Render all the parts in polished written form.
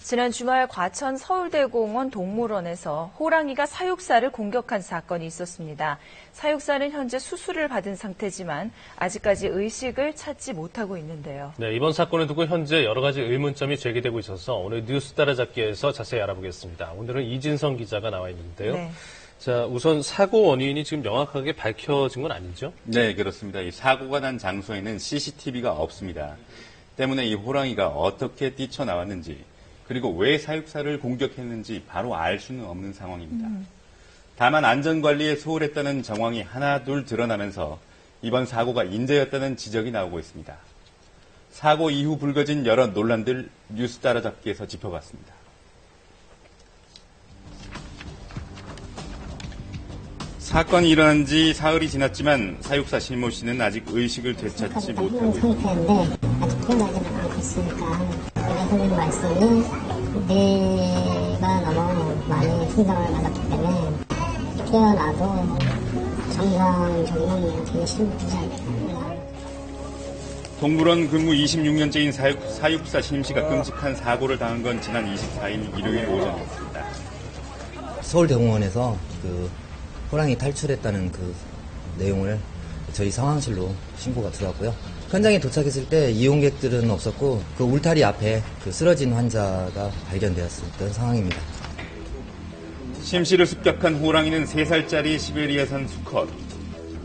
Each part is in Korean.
지난 주말 과천 서울대공원 동물원에서 호랑이가 사육사를 공격한 사건이 있었습니다. 사육사는 현재 수술을 받은 상태지만 아직까지 의식을 찾지 못하고 있는데요. 네, 이번 사건을 두고 현재 여러 가지 의문점이 제기되고 있어서 오늘 뉴스 따라잡기에서 자세히 알아보겠습니다. 오늘은 이진성 기자가 나와 있는데요. 네. 자, 우선 사고 원인이 지금 명확하게 밝혀진 건 아니죠? 네, 그렇습니다. 이 사고가 난 장소에는 CCTV가 없습니다. 때문에 이 호랑이가 어떻게 뛰쳐나왔는지 그리고 왜 사육사를 공격했는지 바로 알 수는 없는 상황입니다. 다만 안전관리에 소홀했다는 정황이 하나둘 드러나면서 이번 사고가 인재였다는 지적이 나오고 있습니다. 사고 이후 불거진 여러 논란들 뉴스 따라잡기에서 짚어봤습니다. 사건이 일어난 지 사흘이 지났지만 사육사 신모 씨는 아직 의식을 되찾지 못하고 있습니다. 아직 깨어나지는 않고 있으니까 선생님 말씀이 뇌가 너무 많이 충격을 받았기 때문에 깨어나도 정상이야 되게 힘들잖아요. 동물원 근무 26년째인 사육사 신 씨가 끔찍한 사고를 당한 건 지난 24일 일요일 오전이었습니다. 서울대공원에서 호랑이 탈출했다는 내용을 저희 상황실로 신고가 들어왔고요. 현장에 도착했을 때 이용객들은 없었고 울타리 앞에 쓰러진 환자가 발견되었던 상황입니다. 심 씨를 습격한 호랑이는 3살짜리 시베리아산 수컷.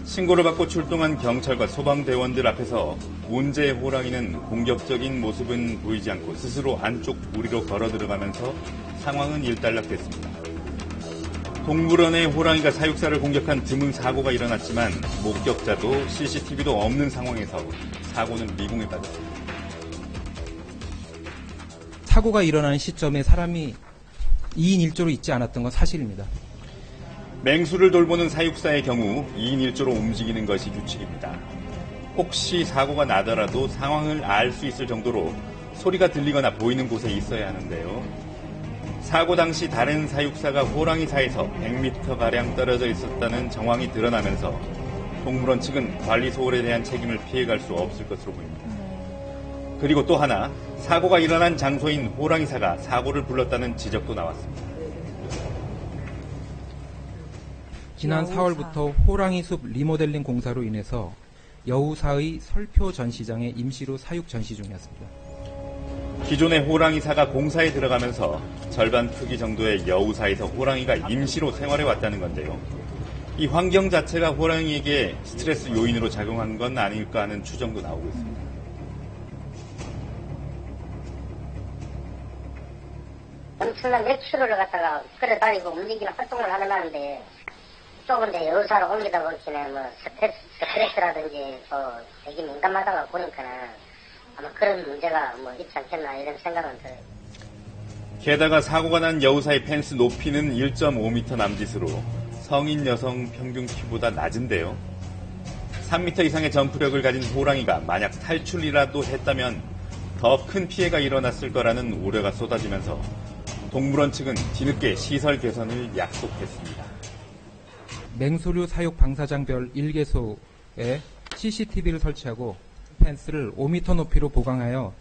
신고를 받고 출동한 경찰과 소방대원들 앞에서 문제의 호랑이는 공격적인 모습은 보이지 않고 스스로 안쪽 무리로 걸어 들어가면서 상황은 일단락됐습니다. 동물원의 호랑이가 사육사를 공격한 드문 사고가 일어났지만 목격자도 CCTV도 없는 상황에서 사고는 미궁에 빠졌습니다. 사고가 일어나는 시점에 사람이 2인 1조로 있지 않았던 건 사실입니다. 맹수를 돌보는 사육사의 경우 2인 1조로 움직이는 것이 규칙입니다. 혹시 사고가 나더라도 상황을 알 수 있을 정도로 소리가 들리거나 보이는 곳에 있어야 하는데요. 사고 당시 다른 사육사가 호랑이사에서 100m가량 떨어져 있었다는 정황이 드러나면서 동물원 측은 관리 소홀에 대한 책임을 피해갈 수 없을 것으로 보입니다. 그리고 또 하나, 사고가 일어난 장소인 호랑이사가 사고를 불렀다는 지적도 나왔습니다. 지난 4월부터 호랑이 숲 리모델링 공사로 인해서 여우사의 설표 전시장에 임시로 사육 전시 중이었습니다. 기존의 호랑이사가 공사에 들어가면서 절반 크기 정도의 여우사에서 호랑이가 임시로 생활해 왔다는 건데요. 이 환경 자체가 호랑이에게 스트레스 요인으로 작용한 건 아닐까 하는 추정도 나오고 있습니다. 엄청난 매출을 갖다가 끌어다니고 움직이는 활동을 하는데 조금 이제 여우사로 옮기다 보니까는 스트레스라든지 되게 민감하다가 보니까는 아마 그런 문제가 있지 않겠나 이런 생각은 들어요. 게다가 사고가 난 여우사의 펜스 높이는 1.5m 남짓으로 성인 여성 평균 키보다 낮은데요. 3m 이상의 점프력을 가진 호랑이가 만약 탈출이라도 했다면 더 큰 피해가 일어났을 거라는 우려가 쏟아지면서 동물원 측은 뒤늦게 시설 개선을 약속했습니다. 맹수류 사육 방사장별 1개소에 CCTV를 설치하고 펜스를 5m 높이로 보강하여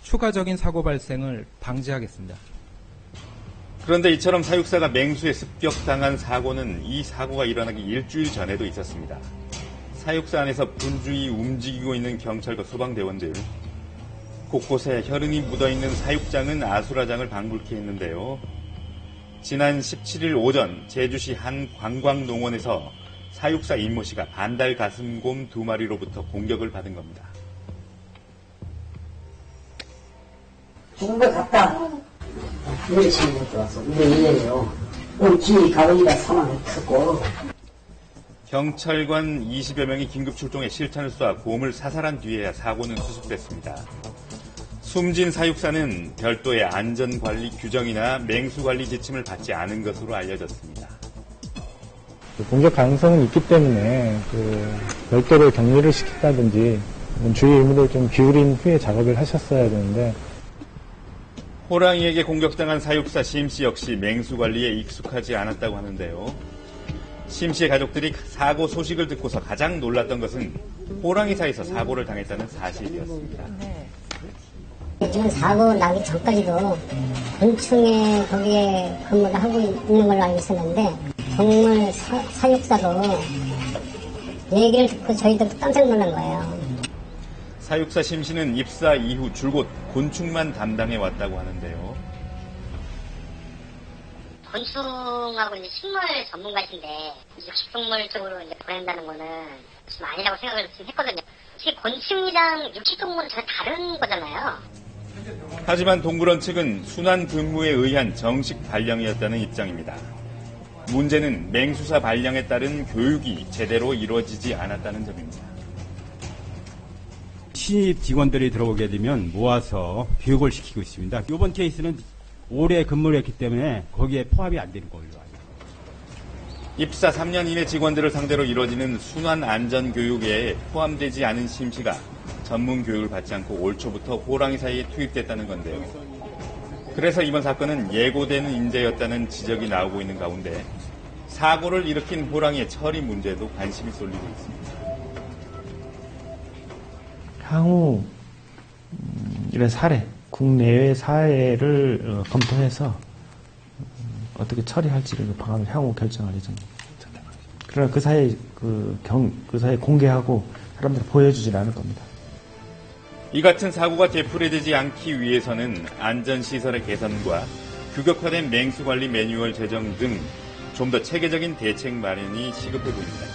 추가적인 사고 발생을 방지하겠습니다. 그런데 이처럼 사육사가 맹수에 습격당한 사고는 이 사고가 일어나기 일주일 전에도 있었습니다. 사육사 안에서 분주히 움직이고 있는 경찰과 소방대원들, 곳곳에 혈흔이 묻어있는 사육장은 아수라장을 방불케 했는데요. 지난 17일 오전 제주시 한 관광농원에서 사육사 임모 씨가 반달 가슴곰 2마리로부터 공격을 받은 겁니다. 죽은 걸 갔다. 우리 친구 들어왔어. 우리 이래요. 뒤에 가로지가 사망했고. 경찰관 20여 명이 긴급 출동해 실탄을 쏴 곰을 사살한 뒤에야 사고는 수습됐습니다. 숨진 사육사는 별도의 안전관리 규정이나 맹수관리 지침을 받지 않은 것으로 알려졌습니다. 공격 가능성은 있기 때문에 별도로 격리를 시킨다든지 주의 의무를 좀 기울인 후에 작업을 하셨어야 되는데 호랑이에게 공격당한 사육사 심씨 역시 맹수관리에 익숙하지 않았다고 하는데요. 심씨의 가족들이 사고 소식을 듣고서 가장 놀랐던 것은 호랑이사에서 사고를 당했다는 사실이었습니다. 지금 사고 나기 전까지도 곤충에 거기에 근무를 하고 있는 걸로 알고 있었는데 동물 사육사로 얘기를 듣고 저희도 깜짝 놀란 거예요. 사육사 심 씨는 입사 이후 줄곧 곤충만 담당해 왔다고 하는데요. 곤충하고 이제 식물 전문가신데 육식동물 쪽으로 이제 보낸다는 거는 좀 아니라고 생각을 좀 했거든요. 특히 곤충이랑 육식동물은 전혀 다른 거잖아요. 하지만 동물원 측은 순환 근무에 의한 정식 발령이었다는 입장입니다. 문제는 맹수사 발령에 따른 교육이 제대로 이루어지지 않았다는 점입니다. 신입 직원들이 들어오게 되면 모아서 교육을 시키고 있습니다. 이번 케이스는 오래 근무를 했기 때문에 거기에 포함이 안 되는 걸로 알고 있습니다. 입사 3년 이내 직원들을 상대로 이루어지는 순환 안전 교육에 포함되지 않은 심 씨가 전문 교육을 받지 않고 올 초부터 호랑이 사이에 투입됐다는 건데요. 그래서 이번 사건은 예고되는 인재였다는 지적이 나오고 있는 가운데 사고를 일으킨 호랑이의 처리 문제에도 관심이 쏠리고 있습니다. 향후 이런 사례, 국내외 사례를 검토해서 어떻게 처리할지를 방안을 향후 결정할 예정입니다. 그러나 그 사이에 그 사이에 공개하고 사람들 보여주질 않을 겁니다. 이 같은 사고가 되풀이되지 않기 위해서는 안전시설의 개선과 규격화된 맹수관리 매뉴얼 제정 등 좀 더 체계적인 대책 마련이 시급해 보입니다.